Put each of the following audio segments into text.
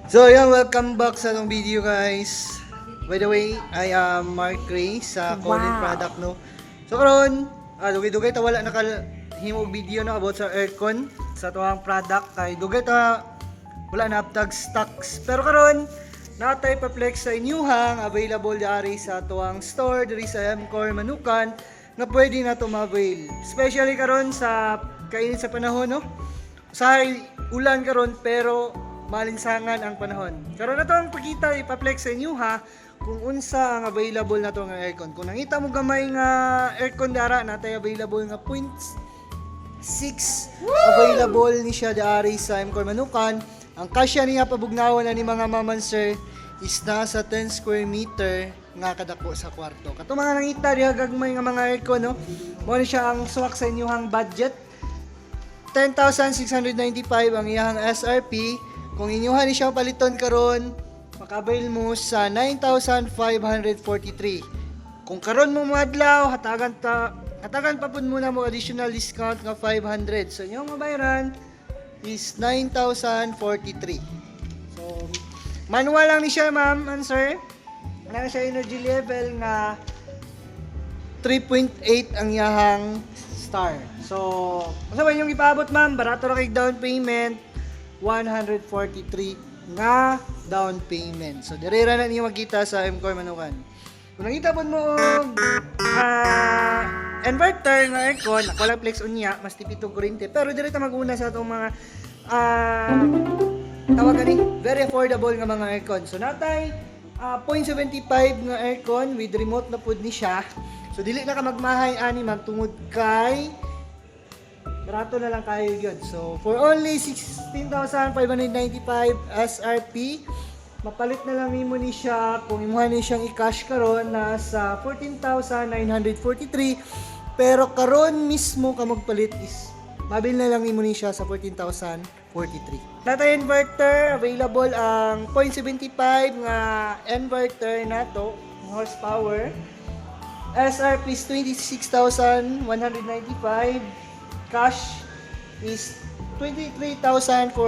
So yan, welcome back sa itong video guys. By the way, I am Mark Ray sa Colin Product no. So karon, dugay-dugay ta wala nakahimog video na about sa aircon sa tuwang product kay dugay ta wala na uptag stocks. Pero karon, natay pa-flex sa inyuhang available diari sa tuwang store diri sa MCore Manukan na pwede na to ma-avail. Especially karon sa kainit sa panahon no. Sa ulan karon pero malinsangan ang panahon. Karon na to ang pakita ipa-flex sa inyo ha kung unsa ang available na to nga aircon. Kung nakita mo gamay nga aircon dara natay available nga 0.6 available ni siya dari sa MCore Manukan. Ang kasya niya pabugnawon na ni mga maman sir is nasa 10 square meter nga kadako sa kwarto. Kato mga nangita diha gagmay nga mga aircon no. Mo ni siya ang swak sa inyong budget. 10,695 ang iyang SRP. Kung inyuhan ni siya paliton karon, makabail mo sa 9,543. Kung karon mo madlaw, hatagan pa pud muna mo additional discount nga 500. So inyong mabayaran is 9,043. So manual lang ni siya, ma'am and sir. Wala siya energy level nga 3.8 ang iyahang star. So, kung saan yung ipaabot ma'am, barato na kay down payment, 143 nga down payment. So, dirira na niyo magkita sa MCore Manukan. Kung nakita po mo inverter nga aircon, walang flex unya, mas tipitong kurente. Pero direta mag-una sa itong mga tawag ni, very affordable nga mga aircon. So, natay 0.75 nga aircon with remote na pod ni siya. So, dili na ka magmahay ani ma'am tungod kay barato na lang kayo yun. So, for only 16,595 SRP, mapalit na lang nimo ni siya kung imuha ni siyang i-cash karon nasa 14,943. Pero karon mismo ka magpalit is mabil na lang nimo ni siya sa 14,043. Natay inverter, available ang 0.75 nga inverter nato, horsepower. SRP is 26,195. Cash is 23,443.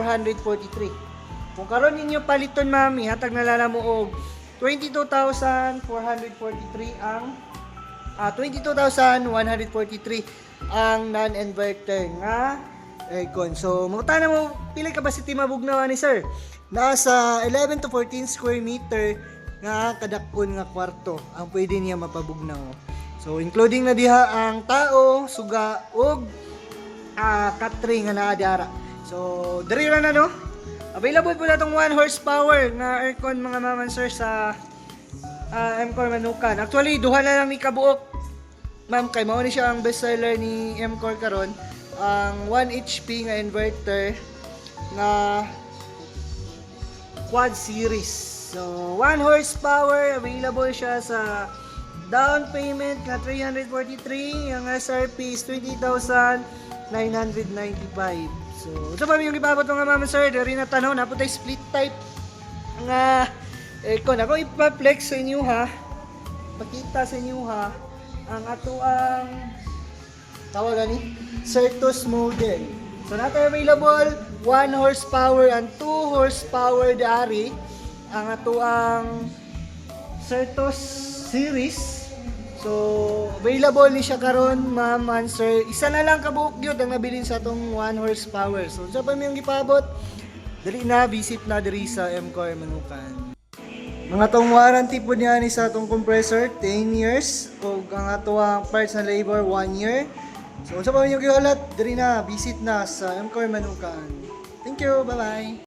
Kung karon ninyo paliton ma'am, ihatag na lang mo og 22,443 ang 22,143 ang non-inverter nga aircon. So, mangutana mo pila capacity mabugnaw ni sir? Nasa 11 to 14 square meter nga kadakon nga kwarto ang pwede niya mapabugnaw. So, including na diha ang tao, suga ug katri nga naadara. So, dirira na no. Available po na itong 1 horsepower nga aircon mga maman sir sa MCore Manukan. Actually, duha na lang ni kabuok. Ma'am, kay mao ni siya ang best seller ni MCore karon. Ang 1 HP nga inverter nga quad series. So, 1 horsepower, available siya sa down payment na 343. Ang SRP is 20,995. So, ito pa yung ipabot mga mama sir. Dari na tanong, naputay split type nga aircon. Ako ipa-flex sa inyo ha. Pakita sa inyo ha. Ang ato ang tawagan ni Certus model. So, natin available 1 horsepower and 2 horsepower dari. Ang ato ang Certus series. So, available ni siya karon ma'am and sir. Isa na lang kabuok gyud ang nabilin sa atong 1 horsepower. So, sa pa yung ipabot, dali na visit na diri sa MCore Manukan. Mga tong warranty po niya ni sa atong compressor 10 years ug ang ato ang parts na labor 1 year. So, sa pa yung giulat, diri na visit na sa MCore Manukan. Thank you. Bye-bye.